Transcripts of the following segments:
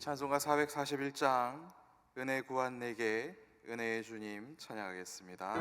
찬송가 441장 은혜 구한 내게 은혜의 주님 찬양하겠습니다.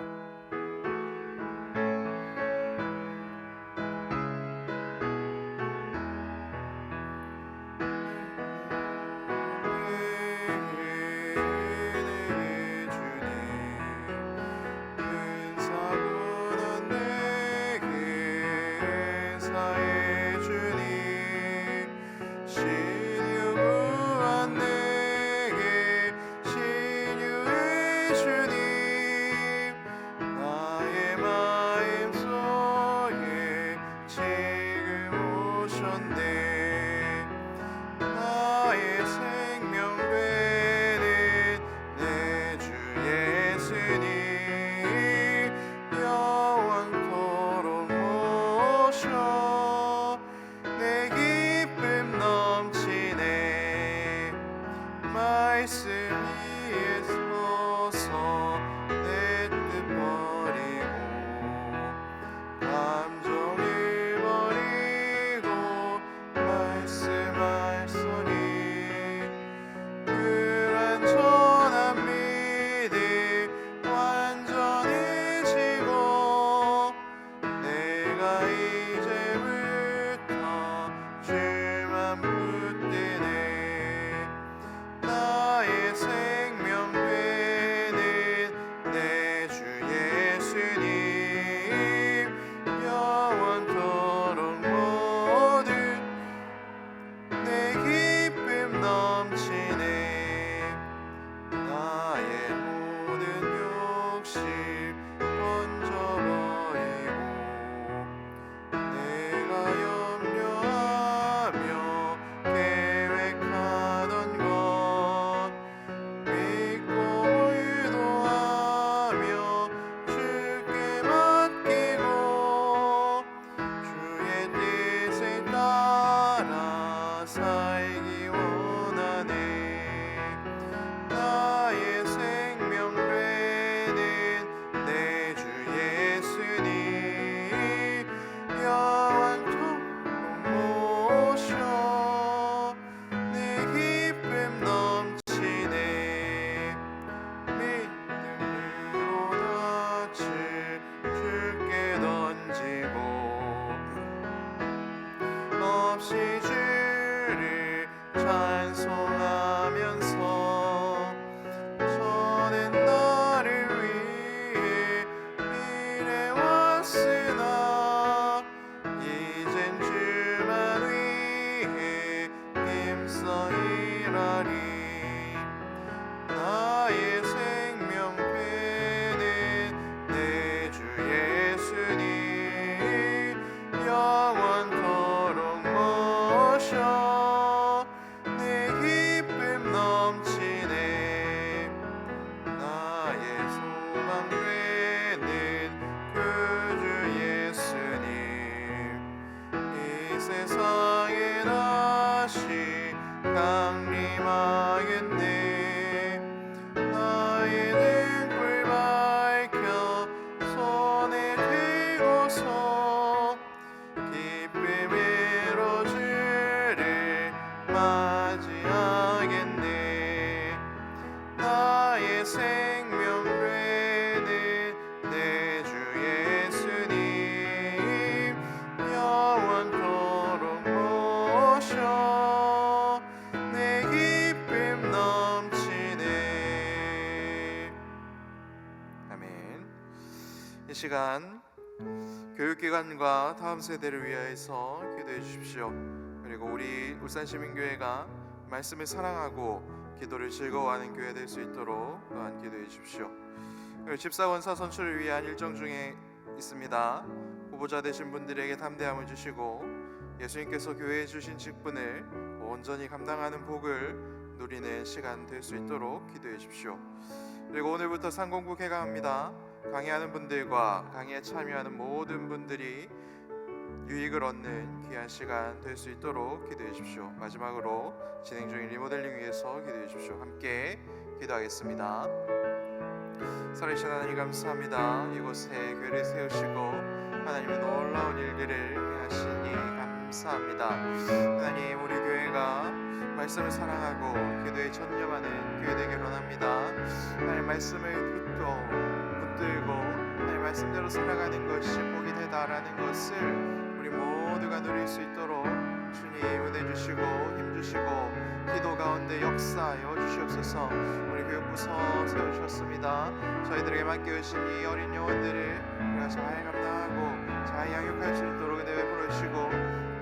이 시간 교육기관과 다음 세대를 위하여서 기도해 주십시오. 그리고 우리 울산시민교회가 말씀을 사랑하고 기도를 즐거워하는 교회 될 수 있도록 또한 기도해 주십시오. 집사원사 선출을 위한 일정 중에 있습니다. 후보자 되신 분들에게 담대함을 주시고 예수님께서 교회에 주신 직분을 온전히 감당하는 복을 누리는 시간 될 수 있도록 기도해 주십시오. 그리고 오늘부터 상공부 개강합니다. 강의하는 분들과 강의에 참여하는 모든 분들이 유익을 얻는 귀한 시간 될 수 있도록 기도해 주십시오. 마지막으로 진행 중인 리모델링 위해서 기도해 주십시오. 함께 기도하겠습니다. 살아계신 하나님 감사합니다. 이곳에 교회를 세우시고 하나님의 놀라운 일들을 행하시니 감사합니다. 하나님, 우리 교회가 말씀을 사랑하고 기도에 전념하는 교회 되기를 원합니다. 하나님 말씀을 붙들고 하나님 말씀대로 살아가는 것이 복이 되다라는 것을 우리 모두가 누릴 수 있도록 주님 은혜 주시고 힘 주시고 기도 가운데 역사하여 주시옵소서. 우리 교육부서 세워주셨습니다. 저희들에게 맡겨주신 이 어린 영혼들을 우리가 잘 감당하고 잘 양육할 수 있도록 은혜 베풀어 주시고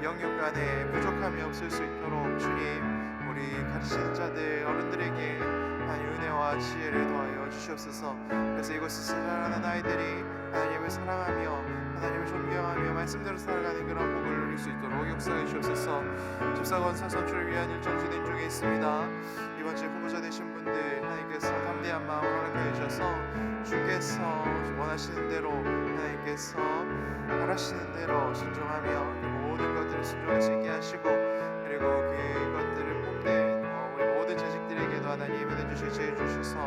영육 간에 부족함이 없을 수 있도록 주님 우리 가르치는 자들 어른들에게 하나님 은혜와 지혜를 더하여 주시옵소서. 그래서 이곳에서 자라는 아이들이 하나님을 사랑하며 하나님을 존경하며 말씀대로 살아가는 그런 복을 누릴 수 있도록 역사해 주옵소서. 집사건 사선출을 위한 일정 진행 중에 있습니다. 이번 주에 후보자 되신 분들 하나님께서 담대한 마음을 허락하여 주셔서 주께서 원하시는 대로 하나님께서 바라시는 대로 순종하며 모든 것들을 순종할 수 있게 하시고 그리고 그것들을 뽐낸 우리 모든 자식들에게도 하나님 은혜 주시고 지혜 주셔서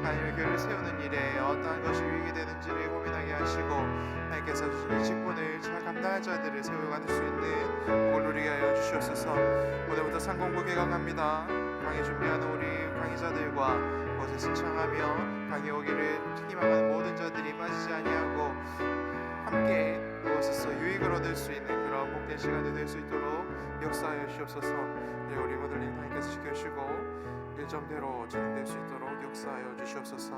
하나님의 교회를 세우는 일에 어떠한 것이 유익이 되는지를 고민하게 하시고 하나님께서 주신 이 직분을 잘 감당할 자들을 세워가는 수 있는 복을 누리게 하여 주시옵소서. 오늘부터 상공부 개강합니다. 강의 준비하는 우리 강의자들과 그것을 신청하며 강의 오기를 희망하는 모든 자들이 빠지지 아니하고 함께 그것에서 유익을 얻을 수 있는 그런 복된 시간이 될 수 있도록 역사하여 주시옵소서. 우리 모든 일 하나님께서 지켜주시고 일정대로 진행될 수 있도록 역사하여 주시옵소서.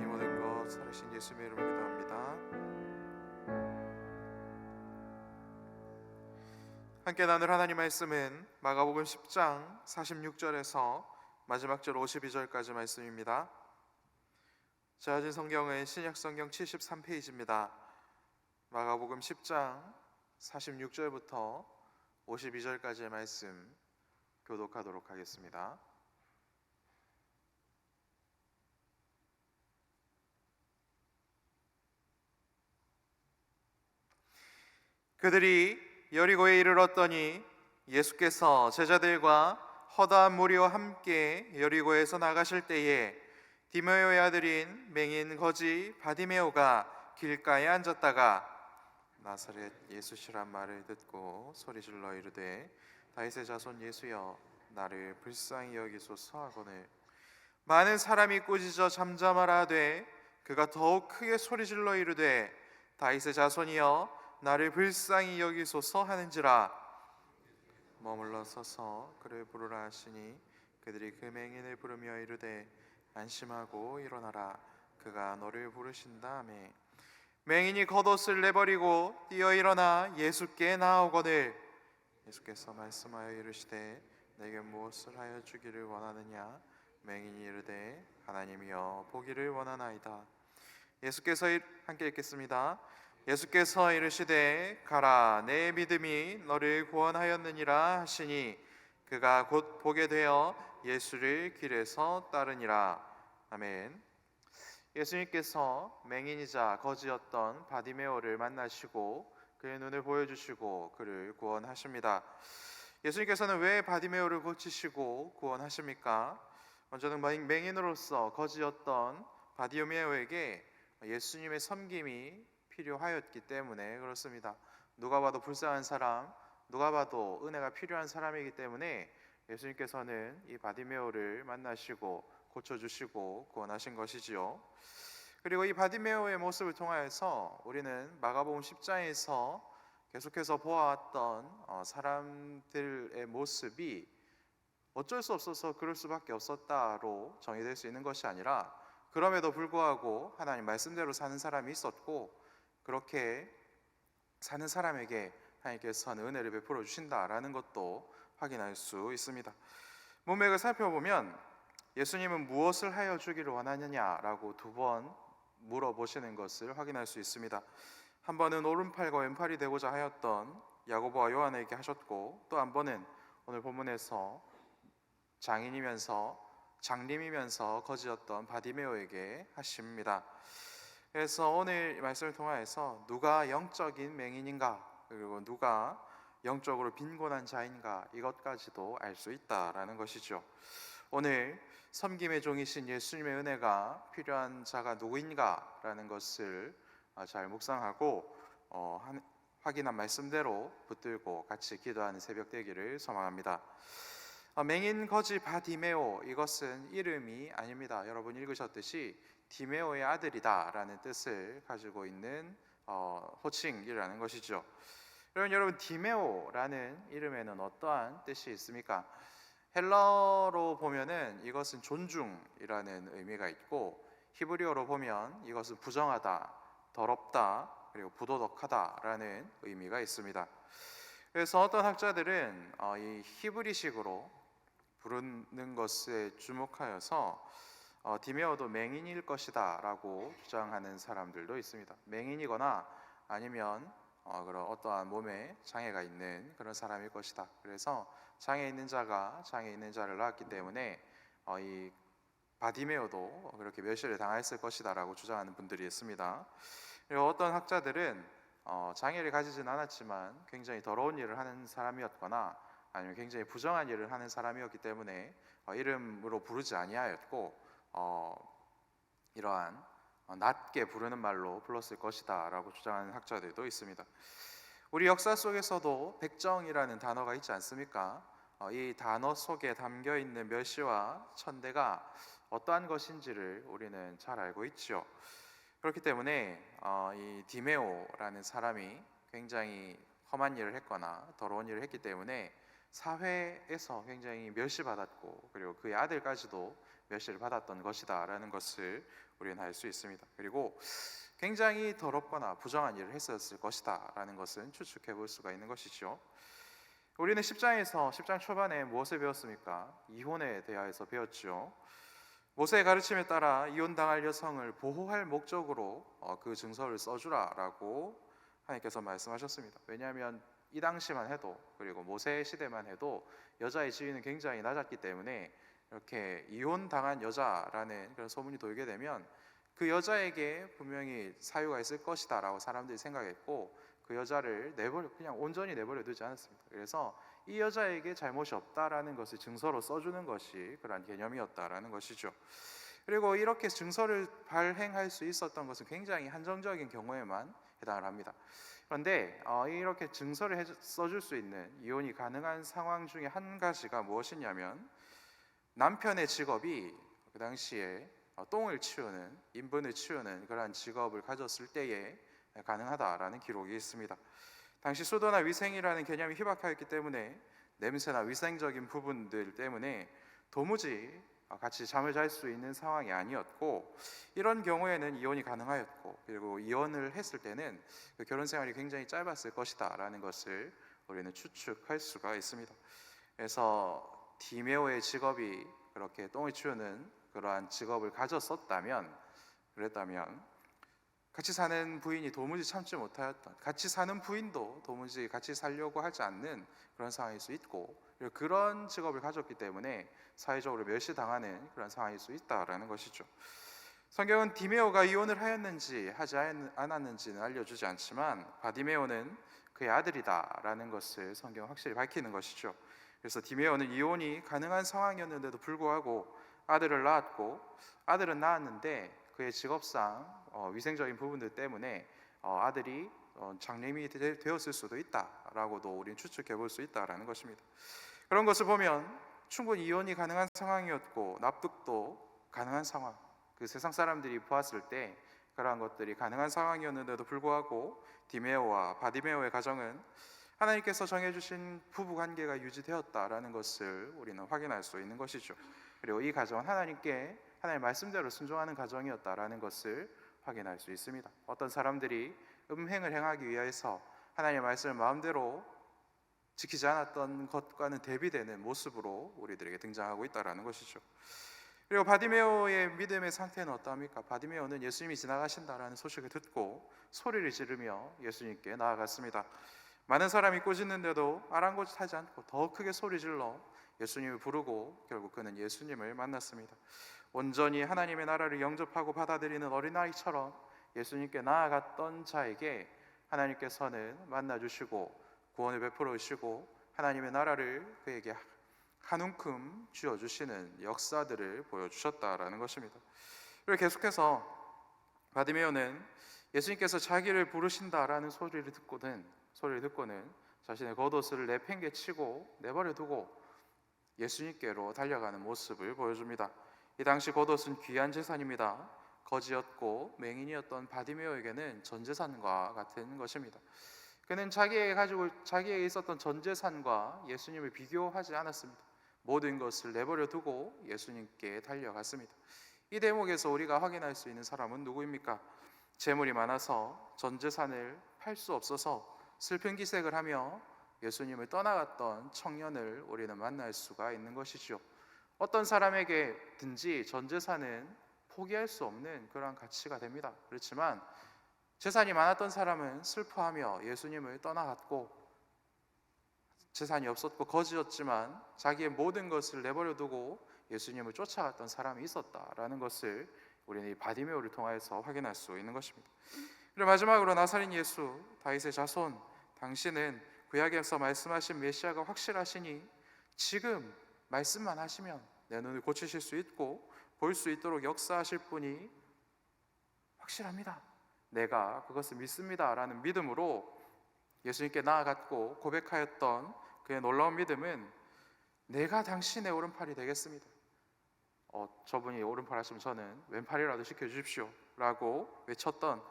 이 모든 것 살아신 예수님의 이름으로 기도합니다. 함께 나눌 하나님 말씀은 마가복음 10장 46절에서 마지막 절 52절까지 말씀입니다. 제가 성경은 신약성경 73페이지입니다. 마가복음 10장 46절부터 52절까지의 말씀 교독하도록 하겠습니다. 그들이 여리고에 이르렀더니 예수께서 제자들과 허다한 무리와 함께 여리고에서 나가실 때에 디메오의 아들인 맹인 거지 바디메오가 길가에 앉았다가 나사렛 예수시란 말을 듣고 소리질러 이르되 다윗의 자손 예수여 나를 불쌍히 여기소서 하거늘 많은 사람이 꾸짖어 잠잠하라 하되 그가 더욱 크게 소리질러 이르되 다윗의 자손이여 나를 불쌍히 여기소서 하는지라 머물러 서서 그를 부르라 하시니 그들이 그 맹인을 부르며 이르되 안심하고 일어나라 그가 너를 부르신다 하매 맹인이 겉옷을 내버리고 뛰어 일어나 예수께 나아오거늘 예수께서 말씀하여 이르시되 내게 무엇을 하여 주기를 원하느냐 맹인이 이르되 하나님이여 보기를 원하나이다. 예수께서 함께 읽겠습니다. 예수께서 이르시되 가라 내 믿음이 너를 구원하였느니라 하시니 그가 곧 보게 되어 예수를 길에서 따르니라. 아멘. 예수님께서 맹인이자 거지였던 바디메오를 만나시고 그의 눈을 보여주시고 그를 구원하십니다. 예수님께서는 왜 바디메오를 고치시고 구원하십니까? 먼저는 맹인으로서 거지였던 바디메오에게 예수님의 섬김이 필요하였기 때문에 그렇습니다. 누가 봐도 불쌍한 사람, 누가 봐도 은혜가 필요한 사람이기 때문에 예수님께서는 이 바디메오를 만나시고 고쳐주시고 구원하신 것이지요. 그리고 이 바디메오의 모습을 통하여서 우리는 마가복음 10장에서 계속해서 보아왔던 사람들의 모습이 어쩔 수 없어서 그럴 수밖에 없었다로 정의될 수 있는 것이 아니라 그럼에도 불구하고 하나님 말씀대로 사는 사람이 있었고 그렇게 사는 사람에게 하나님께서는 은혜를 베풀어 주신다라는 것도 확인할 수 있습니다. 문맥을 살펴보면 예수님은 무엇을 하여 주기를 원하느냐라고 두 번 물어보시는 것을 확인할 수 있습니다. 한 번은 오른팔과 왼팔이 되고자 하였던 야고보와 요한에게 하셨고 또 한 번은 오늘 본문에서 장님이면서 거지였던 바디메오에게 하십니다. 그래서 오늘 말씀을 통하여서 누가 영적인 맹인인가 그리고 누가 영적으로 빈곤한 자인가 이것까지도 알 수 있다라는 것이죠. 오늘 섬김의 종이신 예수님의 은혜가 필요한 자가 누구인가라는 것을 잘 묵상하고 확인한 말씀대로 붙들고 같이 기도하는 새벽 되기를 소망합니다. 맹인 거지 바디메오, 이것은 이름이 아닙니다. 여러분 읽으셨듯이 디메오의 아들이다라는 뜻을 가지고 있는 호칭이라는 것이죠. 여러분 디메오라는 이름에는 어떠한 뜻이 있습니까? 헬러로 보면은 이것은 존중이라는 의미가 있고, 히브리어로 보면 이것은 부정하다, 더럽다, 그리고 부도덕하다라는 의미가 있습니다. 그래서 어떤 학자들은 이 히브리식으로 부르는 것에 주목하여서 디메오도 맹인일 것이다 라고 주장하는 사람들도 있습니다. 맹인이거나 아니면 그런 어떠한 몸에 장애가 있는 그런 사람일 것이다. 그래서 장애 있는 자가 장애 있는 자를 낳았기 때문에 이 바디메오도 그렇게 멸시를 당했을 것이다 라고 주장하는 분들이 있습니다. 그리고 어떤 학자들은 장애를 가지진 않았지만 굉장히 더러운 일을 하는 사람이었거나 아니면 굉장히 부정한 일을 하는 사람이었기 때문에 이름으로 부르지 아니하였고 이러한 낮게 부르는 말로 불렀을 것이다 라고 주장하는 학자들도 있습니다. 우리 역사 속에서도 백정이라는 단어가 있지 않습니까? 이 단어 속에 담겨 있는 멸시와 천대가 어떠한 것인지를 우리는 잘 알고 있죠. 그렇기 때문에 이 디메오라는 사람이 굉장히 험한 일을 했거나 더러운 일을 했기 때문에 사회에서 굉장히 멸시받았고, 그리고 그의 아들까지도 멸시를 받았던 것이다라는 것을 우리는 알 수 있습니다. 그리고 굉장히 더럽거나 부정한 일을 했었을 것이다라는 것은 추측해 볼 수가 있는 것이죠. 우리는 10장 초반에 무엇을 배웠습니까? 이혼에 대하여서 배웠죠. 모세의 가르침에 따라 이혼당할 여성을 보호할 목적으로 그 증서를 써주라라고 하나님께서 말씀하셨습니다. 왜냐하면 이 당시만 해도, 그리고 모세 시대만 해도 여자의 지위는 굉장히 낮았기 때문에 이렇게 이혼당한 여자라는 그런 소문이 돌게 되면 그 여자에게 분명히 사유가 있을 것이다 라고 사람들이 생각했고, 그 여자를 그냥 온전히 내버려 두지 않았습니다. 그래서 이 여자에게 잘못이 없다라는 것을 증서로 써주는 것이 그러한 개념이었다라는 것이죠. 그리고 이렇게 증서를 발행할 수 있었던 것은 굉장히 한정적인 경우에만 해당을 합니다. 그런데 이렇게 증서를 써줄 수 있는 이혼이 가능한 상황 중에 한 가지가 무엇이냐면, 남편의 직업이 그 당시에 똥을 치우는, 인분을 치우는 그러한 직업을 가졌을 때에 가능하다라는 기록이 있습니다. 당시 수도나 위생이라는 개념이 희박하였기 때문에 냄새나 위생적인 부분들 때문에 도무지 같이 잠을 잘 수 있는 상황이 아니었고, 이런 경우에는 이혼이 가능하였고, 그리고 이혼을 했을 때는 그 결혼 생활이 굉장히 짧았을 것이다 라는 것을 우리는 추측할 수가 있습니다. 그래서 디메오의 직업이 그렇게 똥을 치우는 그러한 직업을 가졌었다면, 그랬다면 같이 사는 부인이 도무지 참지 못하였던, 같이 사는 부인도 도무지 같이 살려고 하지 않는 그런 상황일 수 있고, 그런 직업을 가졌기 때문에 사회적으로 멸시당하는 그런 상황일 수 있다라는 것이죠. 성경은 디메오가 이혼을 하였는지 하지 않았는지는 알려주지 않지만 바디메오는 그의 아들이다라는 것을 성경은 확실히 밝히는 것이죠. 그래서 디메오는 이혼이 가능한 상황이었는데도 불구하고 아들을 낳았고, 아들은 낳았는데 그의 직업상 위생적인 부분들 때문에 아들이 장님이 되었을 수도 있다라고도 우리는 추측해 볼 수 있다라는 것입니다. 그런 것을 보면 충분히 이혼이 가능한 상황이었고, 납득도 가능한 상황, 그 세상 사람들이 보았을 때 그러한 것들이 가능한 상황이었는데도 불구하고 디메오와 바디메오의 가정은 하나님께서 정해주신 부부관계가 유지되었다라는 것을 우리는 확인할 수 있는 것이죠. 그리고 이 가정은 하나님의 말씀대로 순종하는 가정이었다라는 것을 확인할 수 있습니다. 어떤 사람들이 음행을 행하기 위해서 하나님의 말씀을 마음대로 지키지 않았던 것과는 대비되는 모습으로 우리들에게 등장하고 있다라는 것이죠. 그리고 바디메오의 믿음의 상태는 어떠합니까? 바디메오는 예수님이 지나가신다라는 소식을 듣고 소리를 지르며 예수님께 나아갔습니다. 많은 사람이 꾸짖는데도 아랑곳하지 않고 더 크게 소리 질러 예수님을 부르고 결국 그는 예수님을 만났습니다. 온전히 하나님의 나라를 영접하고 받아들이는 어린아이처럼 예수님께 나아갔던 자에게 하나님께서는 만나주시고 구원을 베풀어 주시고 하나님의 나라를 그에게 한 움큼 쥐어주시는 역사들을 보여주셨다라는 것입니다. 그리고 계속해서 바디메오는 예수님께서 자기를 부르신다라는 소리를 듣고는 자신의 겉옷을 내팽개치고 내버려 두고 예수님께로 달려가는 모습을 보여줍니다. 이 당시 겉옷은 귀한 재산입니다. 거지였고 맹인이었던 바디메오에게는 전 재산과 같은 것입니다. 그는 자기에게 있었던 전 재산과 예수님을 비교하지 않았습니다. 모든 것을 내버려 두고 예수님께 달려갔습니다. 이 대목에서 우리가 확인할 수 있는 사람은 누구입니까? 재물이 많아서 전 재산을 팔 수 없어서 슬픈 기색을 하며 예수님을 떠나갔던 청년을 우리는 만날 수가 있는 것이죠. 어떤 사람에게든지 전 재산은 포기할 수 없는 그러한 가치가 됩니다. 그렇지만 재산이 많았던 사람은 슬퍼하며 예수님을 떠나갔고, 재산이 없었고 거지였지만 자기의 모든 것을 내버려 두고 예수님을 쫓아갔던 사람이 있었다라는 것을 우리는 이 바디메오를 통해서 확인할 수 있는 것입니다. 그리고 마지막으로 나사렛 예수, 다윗의 자손, 당신은 구약에서 말씀하신 메시아가 확실하시니 지금 말씀만 하시면 내 눈을 고치실 수 있고 볼 수 있도록 역사하실 분이 확실합니다. 내가 그것을 믿습니다 라는 믿음으로 예수님께 나아갔고 고백하였던 그의 놀라운 믿음은 내가 당신의 오른팔이 되겠습니다. 저분이 오른팔 하시면 저는 왼팔이라도 시켜주십시오 라고 외쳤던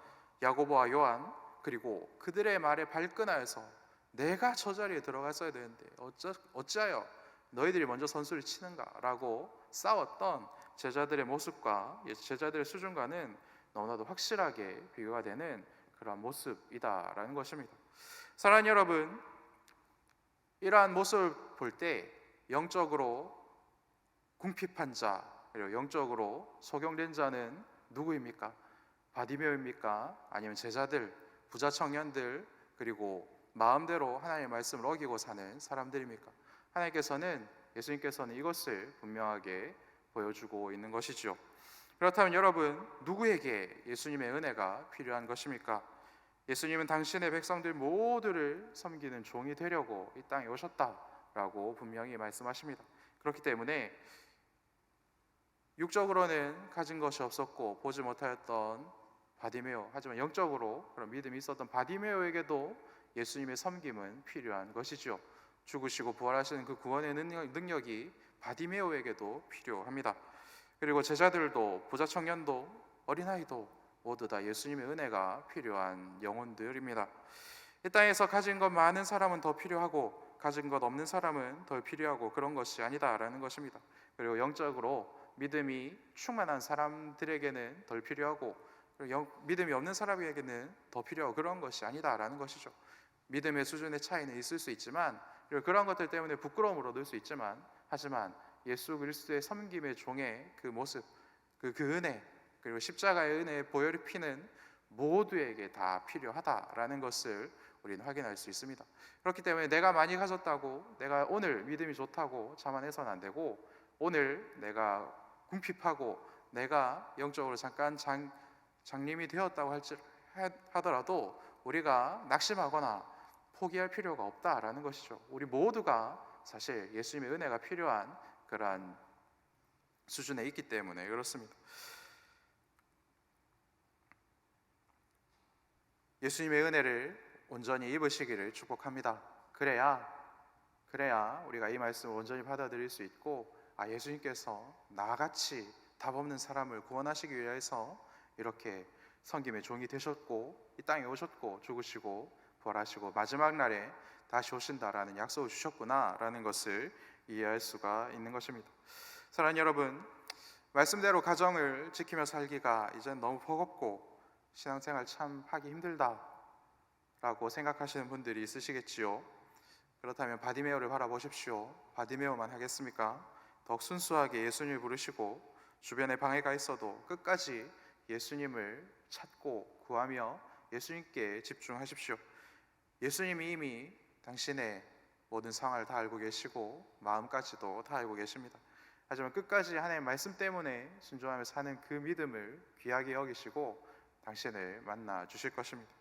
야고보와 요한, 그리고 그들의 말에 발끈하여서 내가 저 자리에 들어갔어야 되는데 어찌하여 너희들이 먼저 선수를 치는가 라고 싸웠던 제자들의 모습과 제자들의 수준과는 너무나도 확실하게 비교가 되는 그러한 모습이다라는 것입니다. 사랑하는 여러분, 이러한 모습을 볼 때 영적으로 궁핍한 자, 그리고 영적으로 소경된 자는 누구입니까? 바디메오입니까? 아니면 제자들, 부자 청년들, 그리고 마음대로 하나님의 말씀을 어기고 사는 사람들입니까? 예수님께서는 이것을 분명하게 보여주고 있는 것이죠. 그렇다면 여러분, 누구에게 예수님의 은혜가 필요한 것입니까? 예수님은 당신의 백성들 모두를 섬기는 종이 되려고 이 땅에 오셨다라고 분명히 말씀하십니다. 그렇기 때문에 육적으로는 가진 것이 없었고 보지 못하였던 바디메오, 하지만 영적으로 그런 믿음이 있었던 바디메오에게도 예수님의 섬김은 필요한 것이죠. 죽으시고 부활하시는 그 구원의 능력이 바디메오에게도 필요합니다. 그리고 제자들도, 부자 청년도, 어린아이도 모두 다 예수님의 은혜가 필요한 영혼들입니다. 이 땅에서 가진 것 많은 사람은 더 필요하고 가진 것 없는 사람은 덜 필요하고 그런 것이 아니다라는 것입니다. 그리고 영적으로 믿음이 충만한 사람들에게는 덜 필요하고 믿음이 없는 사람에게는 더 필요하고 그런 것이 아니다라는 것이죠. 믿음의 수준의 차이는 있을 수 있지만, 그리고 그런 것들 때문에 부끄러움을 얻을 수 있지만, 하지만 예수 그리스도의 섬김의 종의 그 모습, 그 은혜, 그리고 십자가의 은혜의 보혈이 피는 모두에게 다 필요하다라는 것을 우리는 확인할 수 있습니다. 그렇기 때문에 내가 많이 가졌다고 내가 오늘 믿음이 좋다고 자만해서는 안 되고, 오늘 내가 궁핍하고 내가 영적으로 잠깐 장님이 되었다고 하더라도 우리가 낙심하거나 포기할 필요가 없다라는 것이죠. 우리 모두가 사실 예수님의 은혜가 필요한 그러한 수준에 있기 때문에 그렇습니다. 예수님의 은혜를 온전히 입으시기를 축복합니다. 그래야 우리가 이 말씀을 온전히 받아들일 수 있고, 예수님께서 나같이 답 없는 사람을 구원하시기 위해서 이렇게 섬김의 종이 되셨고 이 땅에 오셨고 죽으시고 부활하시고 마지막 날에 다시 오신다라는 약속을 주셨구나라는 것을 이해할 수가 있는 것입니다. 사랑하는 여러분, 말씀대로 가정을 지키며 살기가 이제는 너무 버겁고 신앙생활 참 하기 힘들다라고 생각하시는 분들이 있으시겠지요. 그렇다면 바디메오를 바라보십시오. 바디메오만 하겠습니까? 더욱 순수하게 예수님을 부르시고 주변에 방해가 있어도 끝까지 예수님을 찾고 구하며 예수님께 집중하십시오. 예수님이 이미 당신의 모든 상황을 다 알고 계시고 마음까지도 다 알고 계십니다. 하지만 끝까지 하나님의 말씀 때문에 순종하며 사는 그 믿음을 귀하게 여기시고 당신을 만나 주실 것입니다.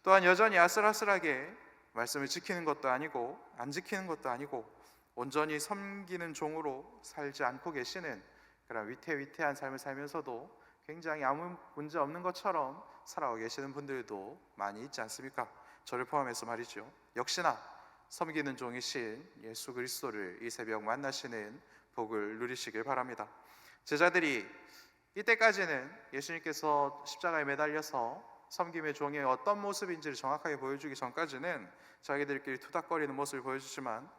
또한 여전히 아슬아슬하게 말씀을 지키는 것도 아니고 안 지키는 것도 아니고 온전히 섬기는 종으로 살지 않고 계시는 그런 위태위태한 삶을 살면서도 굉장히 아무 문제 없는 것처럼 살아가고 계시는 분들도 많이 있지 않습니까? 저를 포함해서 말이죠. 역시나 섬기는 종이신 예수 그리스도를 이 새벽 만나시는 복을 누리시길 바랍니다. 제자들이 이때까지는 예수님께서 십자가에 매달려서 섬김의 종의 어떤 모습인지를 정확하게 보여주기 전까지는 자기들끼리 투닥거리는 모습을 보여주지만,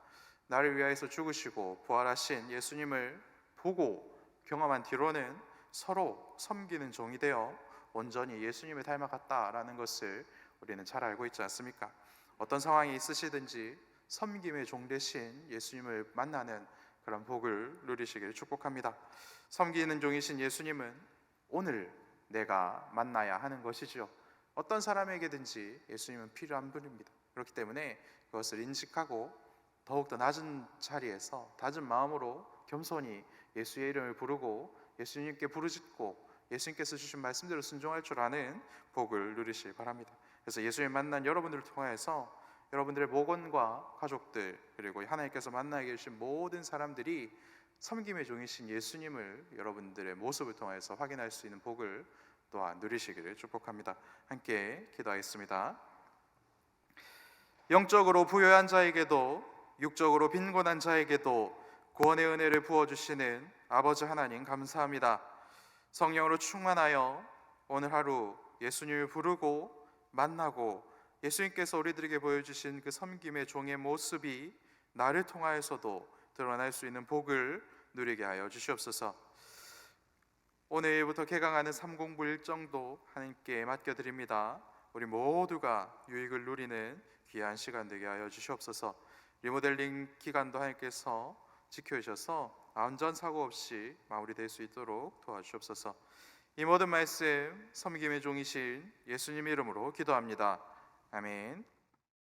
나를 위하여서 죽으시고 부활하신 예수님을 보고 경험한 뒤로는 서로 섬기는 종이 되어 온전히 예수님을 닮아갔다라는 것을 우리는 잘 알고 있지 않습니까? 어떤 상황이 있으시든지 섬김의 종 되신 예수님을 만나는 그런 복을 누리시기를 축복합니다. 섬기는 종이신 예수님은 오늘 내가 만나야 하는 것이죠. 어떤 사람에게든지 예수님은 필요한 분입니다. 그렇기 때문에 그것을 인식하고 더욱더 낮은 자리에서 낮은 마음으로 겸손히 예수의 이름을 부르고 예수님께 부르짖고 예수님께서 주신 말씀대로 순종할 줄 아는 복을 누리시기 바랍니다. 그래서 예수님 만난 여러분들을 통해서 여러분들의 목원과 가족들, 그리고 하나님께서 만나게 계신 모든 사람들이 섬김의 종이신 예수님을 여러분들의 모습을 통해서 확인할 수 있는 복을 또한 누리시기를 축복합니다. 함께 기도하겠습니다. 영적으로 부유한 자에게도 육적으로 빈곤한 자에게도 구원의 은혜를 부어주시는 아버지 하나님 감사합니다. 성령으로 충만하여 오늘 하루 예수님을 부르고 만나고 예수님께서 우리들에게 보여주신 그 섬김의 종의 모습이 나를 통하여서도 드러날 수 있는 복을 누리게 하여 주시옵소서. 오늘부터 개강하는 3공부 일정도 하나님께 맡겨드립니다. 우리 모두가 유익을 누리는 귀한 시간 되게 하여 주시옵소서. 리모델링 기간도 하나님께서 지켜주셔서 안전사고 없이 마무리될 수 있도록 도와주시옵소서. 이 모든 말씀 섬김의 종이신 예수님 이름으로 기도합니다. 아멘.